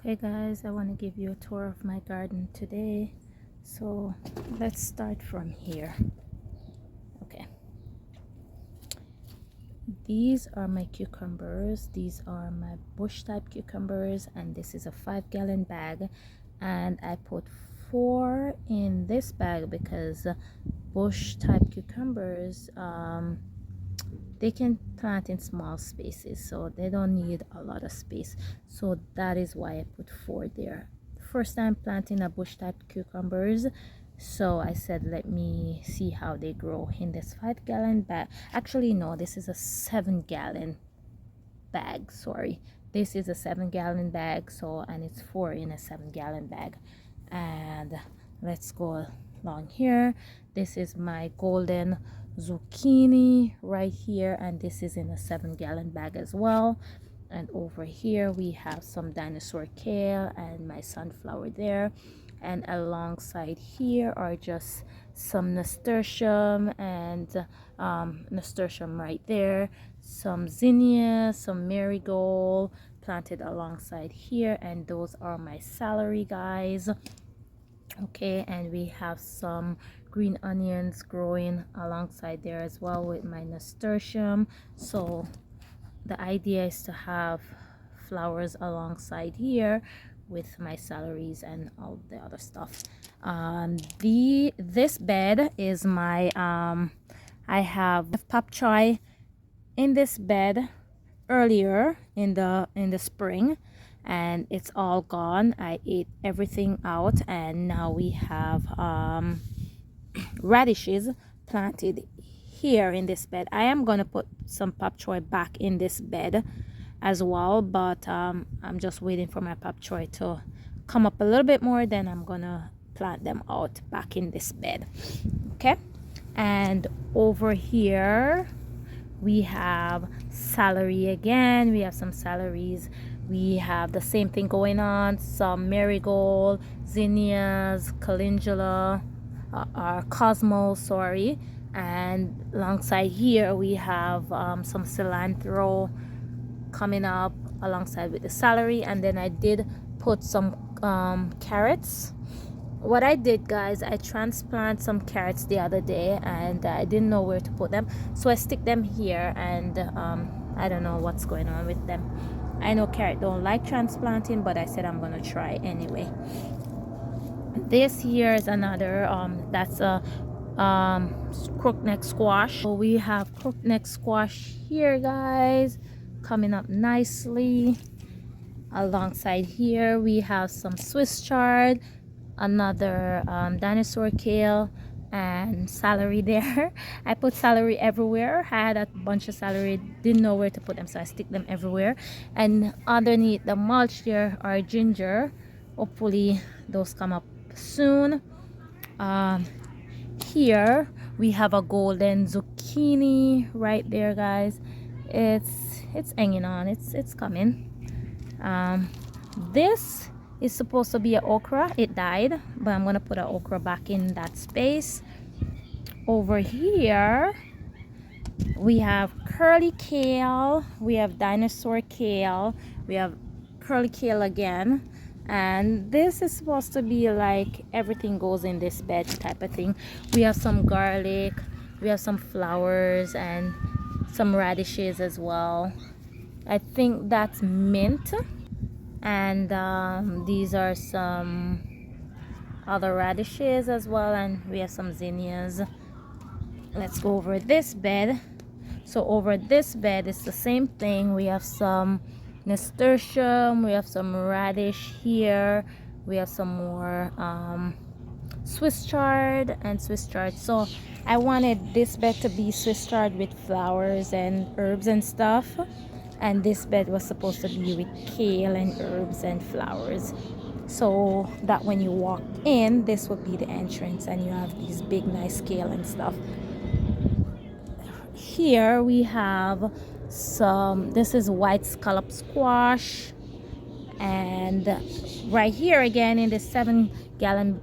Okay guys, I want to give you a tour of my garden today. So let's start from here. Okay, these are my cucumbers. These are my bush type cucumbers, and this is a 5-gallon bag, and I put 4 in this bag because bush type cucumbers they can plant in small spaces, so they don't need a lot of space. So that is why I put 4 there. First time planting a bush type cucumbers, so I said let me see how they grow in this 5-gallon bag. Actually no, this is a 7-gallon bag, sorry. This is a 7-gallon bag, so, and it's 4 in a 7-gallon bag. And let's go along here. This is my golden zucchini right here, and this is in a 7-gallon bag as well. And over here we have some dinosaur kale and my sunflower there, and alongside here are just some nasturtium and nasturtium right there, some zinnia, some marigold planted alongside here, and those are my celery, guys. Okay, and we have some green onions growing alongside there as well with my nasturtium. So the idea is to have flowers alongside here with my celeries and all the other stuff. This bed is my I have pak choi in this bed earlier in the spring, and it's all gone. I ate everything out, and now we have radishes planted here in this bed. I am gonna put some pak choi back in this bed as well, but I'm just waiting for my pak choi to come up a little bit more, then I'm gonna plant them out back in this bed. Okay, and over here we have celery again. We have some celeries. We have the same thing going on, some marigold, zinnias, calendula, cosmos, sorry. And alongside here we have some cilantro coming up alongside with the celery. And then I did put some carrots. What I did, guys, I transplanted some carrots the other day, and I didn't know where to put them, so I stick them here, and I don't know what's going on with them. I know carrot don't like transplanting, but I said I'm gonna try anyway. This here is another that's a crookneck squash. So we have crookneck squash here, guys, coming up nicely. Alongside here we have some Swiss chard, another dinosaur kale, and celery there. I put celery everywhere. I had a bunch of celery, didn't know where to put them, so I stick them everywhere. And underneath the mulch there are ginger. Hopefully those come up soon. Here we have a golden zucchini right there, guys. It's hanging on, it's coming. This is supposed to be an okra. It died, but I'm gonna put an okra back in that space. Over here we have curly kale, we have dinosaur kale, we have curly kale again, and this is supposed to be like everything goes in this bed type of thing. We have some garlic, we have some flowers, and some radishes as well. I think that's mint. And these are some other radishes as well, and we have some zinnias. Let's go over this bed. So over this bed it's the same thing. We have some nasturtium, we have some radish here, we have some more Swiss chard and Swiss chard. So I wanted this bed to be Swiss chard with flowers and herbs and stuff, and this bed was supposed to be with kale and herbs and flowers, so that when you walk in, this would be the entrance, and you have these big nice kale and stuff. Here we have some, this is white scallop squash, and right here again in the 7-gallon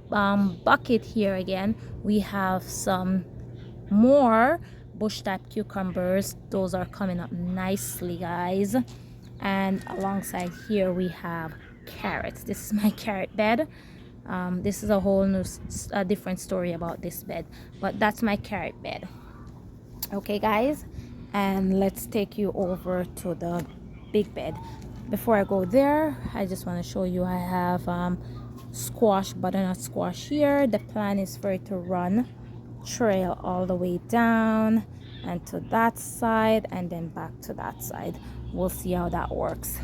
bucket here again we have some more bush type cucumbers. Those are coming up nicely, guys. And alongside here we have carrots. This is my carrot bed. This is a whole new different story about this bed, but that's my carrot bed. Okay guys, and let's take you over to the big bed. Before I go there, I just want to show you I have squash, butternut squash here. The plan is for it to run trail all the way down and to that side and then back to that side. We'll see how that works.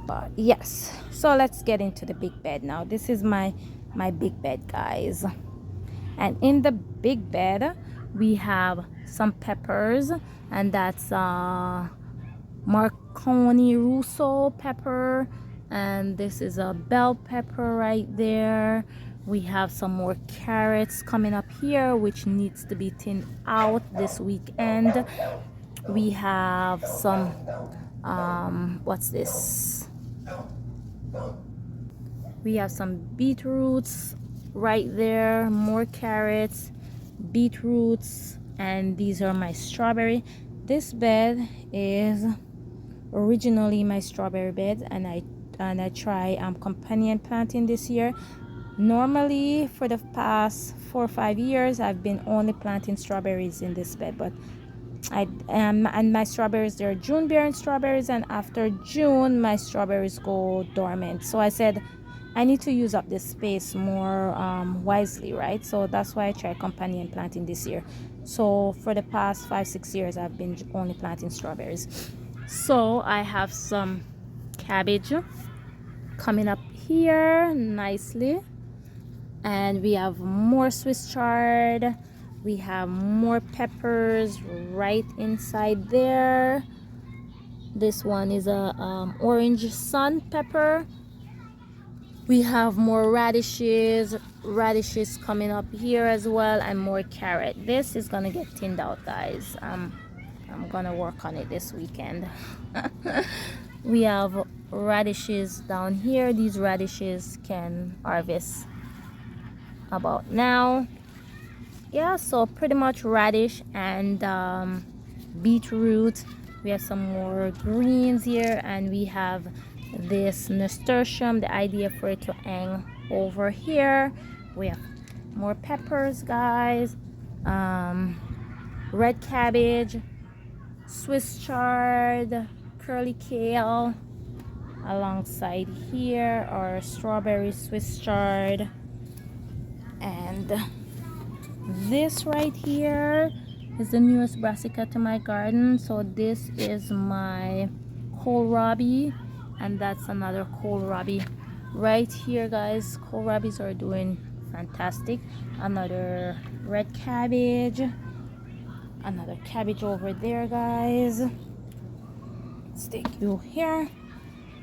But yes, so let's get into the big bed now. This is my big bed, guys, and in the big bed we have some peppers, and that's Marconi Russo pepper, and this is a bell pepper right there. We have some more carrots coming up here, which needs to be thinned out this weekend. We have some what's this? We have some beetroots right there, more carrots, beetroots, and these are my strawberry. This bed is originally my strawberry bed, and I try companion planting this year. Normally for the past 4 or 5 years I've been only planting strawberries in this bed, but and my strawberries, they're June bearing strawberries, and after June my strawberries go dormant. So I said I need to use up this space more wisely, right? So that's why I tried companion planting this year. So for the past 5-6 years I've been only planting strawberries. So I have some cabbage coming up here nicely, and we have more Swiss chard. We have more peppers right inside there. This one is a orange sun pepper. We have more radishes coming up here as well, and more carrot. This is gonna get thinned out, guys. I'm gonna work on it this weekend. We have radishes down here. These radishes can harvest about now. Yeah, so pretty much radish and beetroot. We have some more greens here, and we have this nasturtium, the idea for it to hang over here. We have more peppers, guys, red cabbage, Swiss chard, curly kale alongside here, or strawberry Swiss chard. And this right here is the newest brassica to my garden. So this is my kohlrabi, and that's another kohlrabi right here, guys. Kohlrabis are doing fantastic. Another red cabbage, another cabbage over there, guys. Let's take you here.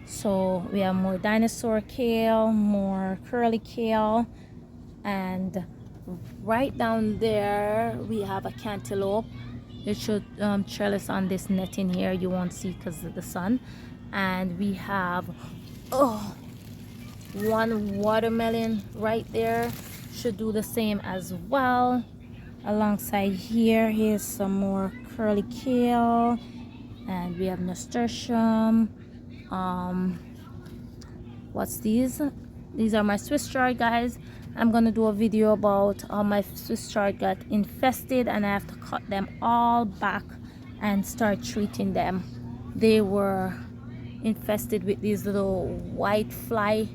So we have more dinosaur kale, more curly kale, and right down there we have a cantaloupe. It should trellis on this netting here. You won't see because of the sun. And we have one watermelon right there. Should do the same as well. Alongside here, here's some more curly kale, and we have nasturtium. What's these? These are my Swiss chard, guys. I'm gonna do a video about how my Swiss chard got infested, and I have to cut them all back and start treating them. They were infested with these little white fly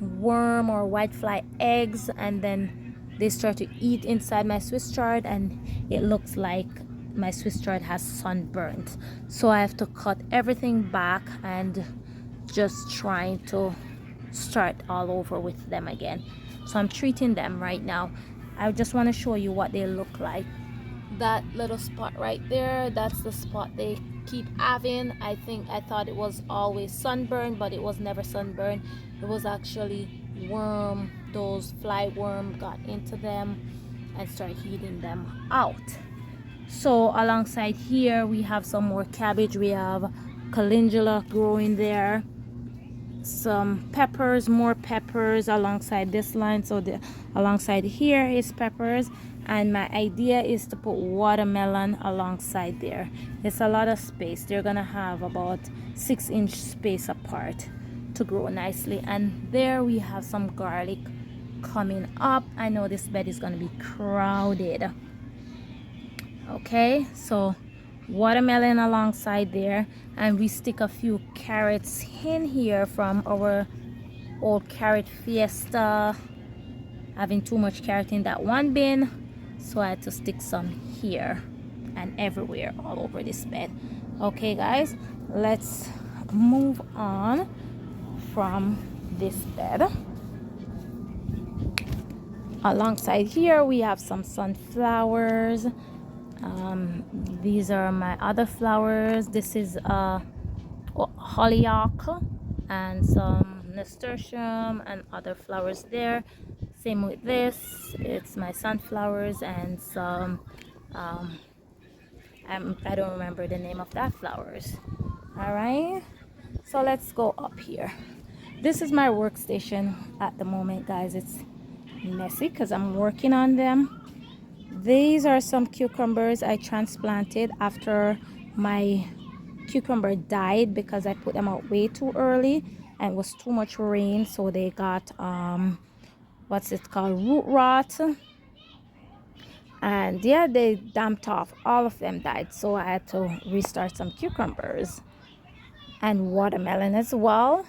worm or white fly eggs, and then they start to eat inside my Swiss chard, and it looks like my Swiss chard has sunburnt. So I have to cut everything back and just trying to start all over with them again. So I'm treating them right now. I just want to show you what they look like. That little spot right there, that's the spot they keep having. I thought it was always sunburn, but it was never sunburn. It was actually worm. Those fly worm got into them and started eating them out. So alongside here we have some more cabbage. We have calendula growing there, some peppers, more peppers alongside this line. So alongside here is peppers, and my idea is to put watermelon alongside there. It's a lot of space. They're gonna have about 6-inch space apart to grow nicely. And there we have some garlic coming up. I know this bed is going to be crowded. Okay, so watermelon alongside there, and we stick a few carrots in here from our old carrot fiesta, having too much carrot in that one bin, so I had to stick some here and everywhere all over this bed. Okay guys, let's move on from this bed. Alongside here we have some sunflowers. These are my other flowers. This is hollyhock and some nasturtium and other flowers there. Same with this, it's my sunflowers and some I don't remember the name of that flowers. All right, so let's go up here. This is my workstation at the moment, guys. It's messy because I'm working on them. These are some cucumbers I transplanted after my cucumber died because I put them out way too early and it was too much rain, so they got what's it called, root rot, and yeah, they damped off. All of them died, so I had to restart some cucumbers and watermelon as well.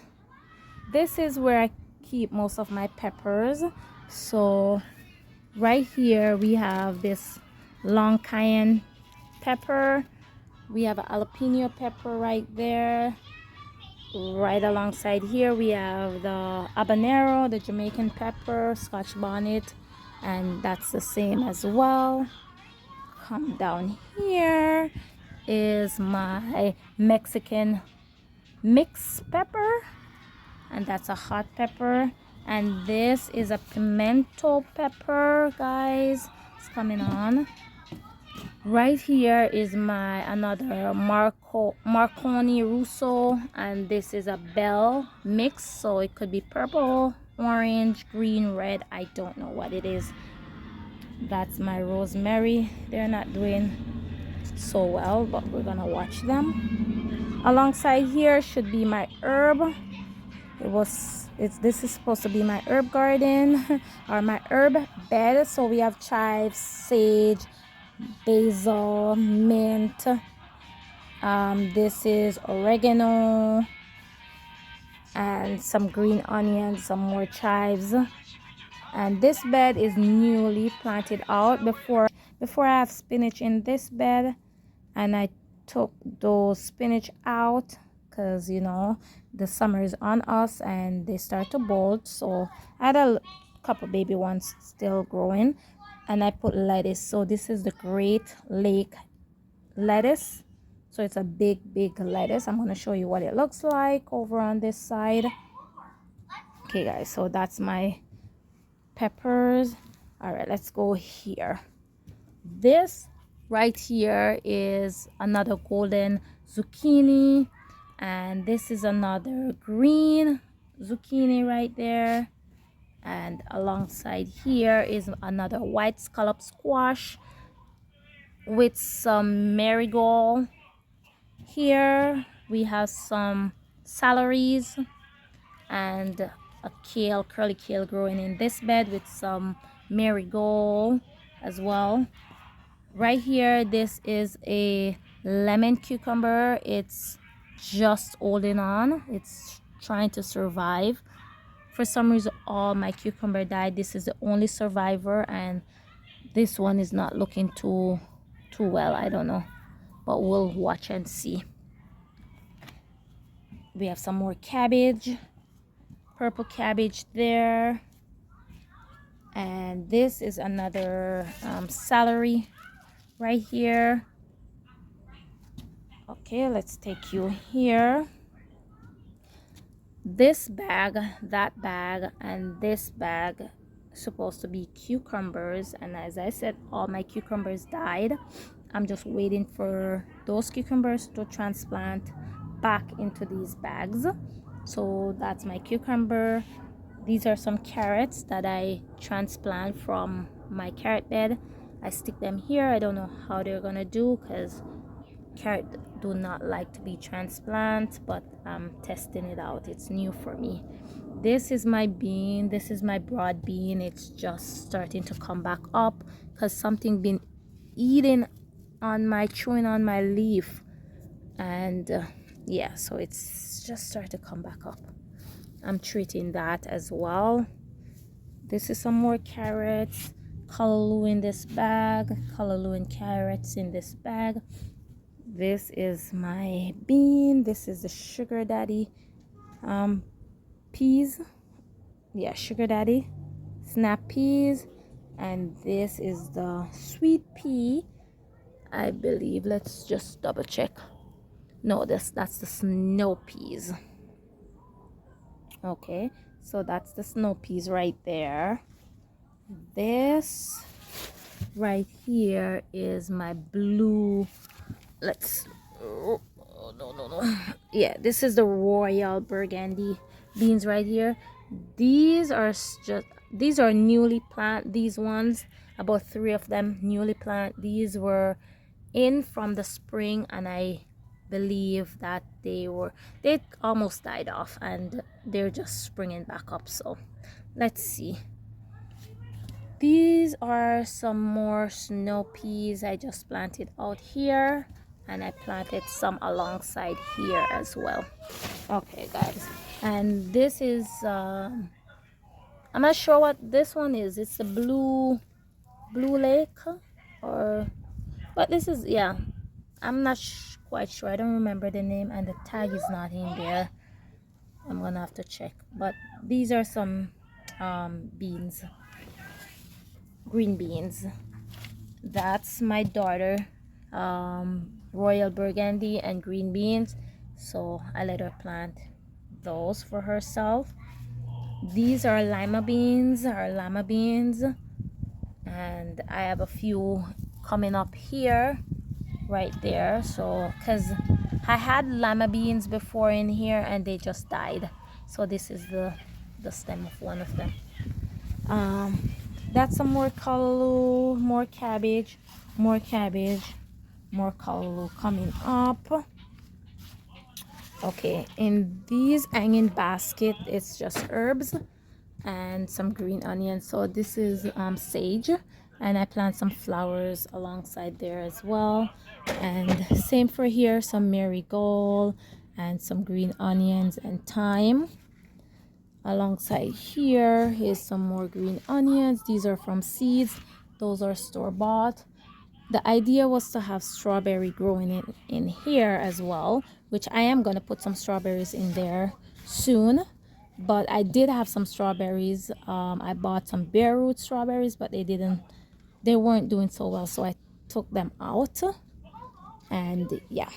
This is where I keep most of my peppers. So right here we have this long cayenne pepper, we have a jalapeno pepper right there. Right alongside here we have the habanero, the Jamaican pepper, Scotch bonnet, and that's the same as well. Come down here is my Mexican mixed pepper, and that's a hot pepper. And this is a pimento pepper, guys. It's coming on. Right here is my another Marconi Russo, and this is a bell mix, so it could be purple, orange, green, red. I don't know what it is. That's my rosemary. They're not doing so well, but we're gonna watch them. Alongside here should be my herb. This is supposed to be my herb garden or my herb bed. So we have chives, sage, basil, mint. This is oregano and some green onions, some more chives. And this bed is newly planted out. Before I have spinach in this bed, and I took those spinach out because you know the summer is on us and they start to bolt. So I had a couple baby ones still growing, and I put lettuce. So this is the Great Lake lettuce. So it's a big lettuce. I'm going to show you what it looks like over on this side. Okay guys, so that's my peppers. All right, let's go here. This right here is another golden zucchini, and this is another green zucchini right there. And alongside here is another white scallop squash with some marigold. Here we have some celeries and a kale, curly kale growing in this bed with some marigold as well. Right here, this is a lemon cucumber. It's just holding on. It's trying to survive. For some reason, all my cucumber died. This is the only survivor, and this one is not looking too well. I don't know, but we'll watch and see. We have some more cabbage, purple cabbage there, and this is another celery right here. Okay, let's take you here. This bag, that bag, and this bag supposed to be cucumbers, and as I said, all my cucumbers died. I'm just waiting for those cucumbers to transplant back into these bags. So that's my cucumber. These are some carrots that I transplant from my carrot bed. I stick them here. I don't know how they're gonna do because carrot do not like to be transplant, but I'm testing it out. It's new for me. This is my bean. This is my broad bean. It's just starting to come back up because something been eating on my, chewing on my leaf, and yeah, so it's just started to come back up. I'm treating that as well. This is some more carrots, callaloo in this bag, callaloo and carrots in this bag. This is my bean. This is the sugar daddy peas. Yeah, sugar daddy snap peas. And this is the sweet pea, I believe. Let's just double check. No, that's the snow peas. Okay, so that's the snow peas right there. This right here is my blue, let's, oh, no, yeah, this is the royal burgundy beans right here. These are newly planted. These ones, about 3 of them newly planted. These were in from the spring, and I believe that they almost died off, and they're just springing back up. So let's see. These are some more snow peas I just planted out here, and I planted some alongside here as well. Okay guys, and this is I'm not sure what this one is. It's a blue lake, or, but this is, yeah, I'm not quite sure. I don't remember the name, and the tag is not in there. I'm gonna have to check. But these are some beans, green beans. That's my daughter, royal burgundy and green beans, so I let her plant those for herself. These are lima beans, and I have a few coming up here, right there. So because I had lima beans before in here and they just died, so this is the stem of one of them. That's some more callaloo, more cabbage, more callaloo coming up. Okay, in these hanging basket, it's just herbs and some green onions. So this is sage, and I plant some flowers alongside there as well. And same for here, some marigold and some green onions and thyme. Alongside here is some more green onions. These are from seeds. Those are store-bought. The idea was to have strawberry growing in here as well, which I am going to put some strawberries in there soon. But I did have some strawberries. I bought some bare root strawberries, but they weren't doing so well, so I took them out. And yeah,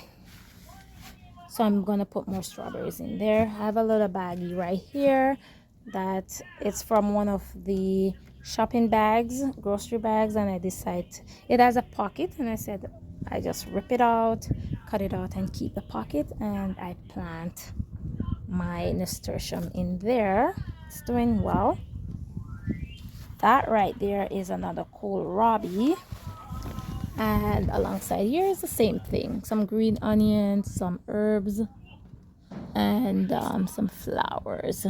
so I'm gonna put more strawberries in there. I have a little baggie right here that it's from one of the shopping bags, grocery bags, and I decided it has a pocket, and I said I just rip it out, cut it out, and keep the pocket, and I plant my nasturtium in there. It's doing well. That right there is another kohlrabi, and alongside here is the same thing, some green onions, some herbs, and some flowers.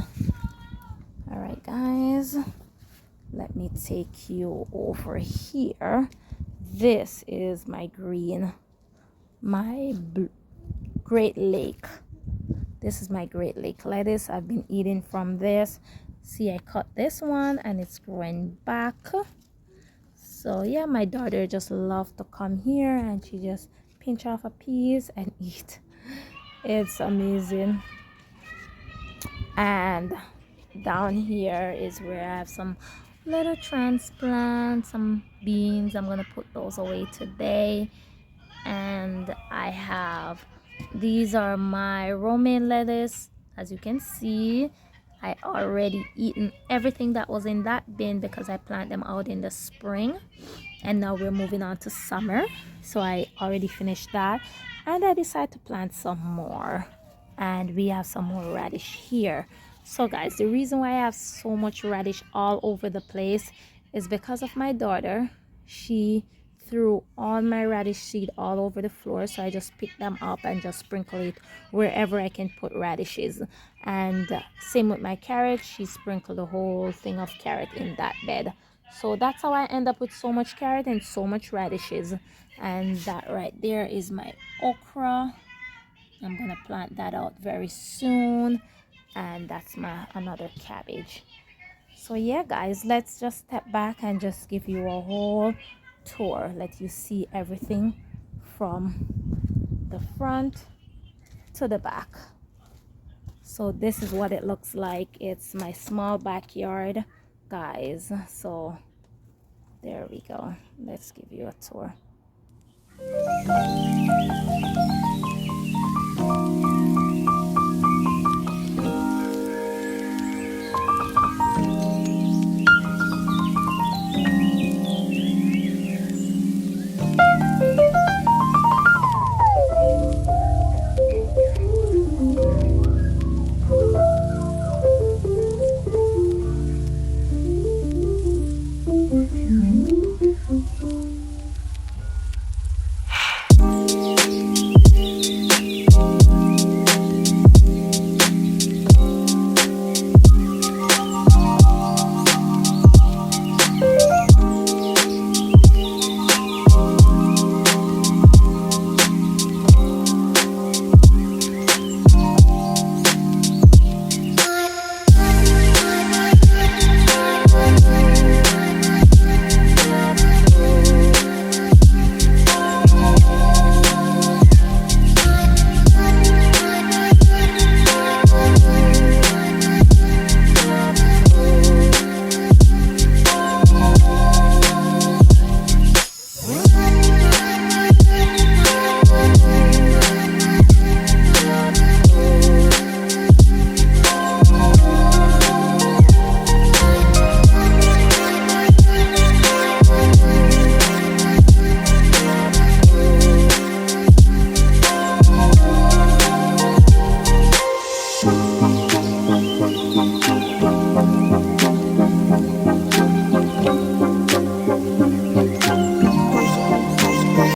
All right guys, let me take you over here. This is my Great Lake. This is my Great Lake lettuce. I've been eating from this. See, I cut this one and it's growing back. So yeah, my daughter just loves to come here and she just pinch off a piece and eat. It's amazing. And down here is where I have some little transplants, some beans. I'm gonna put those away today. And I have, these are my romaine lettuce. As you can see, I already eaten everything that was in that bin because I planted them out in the spring, and now we're moving on to summer, so I already finished that. And I decided to plant some more, and we have some more radish here. So guys, the reason why I have so much radish all over the place is because of my daughter. She threw all my radish seed all over the floor, so I just pick them up and just sprinkle it wherever I can put radishes. And same with my carrot, she sprinkled the whole thing of carrot in that bed. So that's how I end up with so much carrot and so much radishes. And that right there is my okra. I'm gonna plant that out very soon. And that's my another cabbage. So yeah guys, let's just step back and just give you a whole tour, let you see everything from the front to the back. So this is what it looks like. It's my small backyard, guys. So there we go. Let's give you a tour.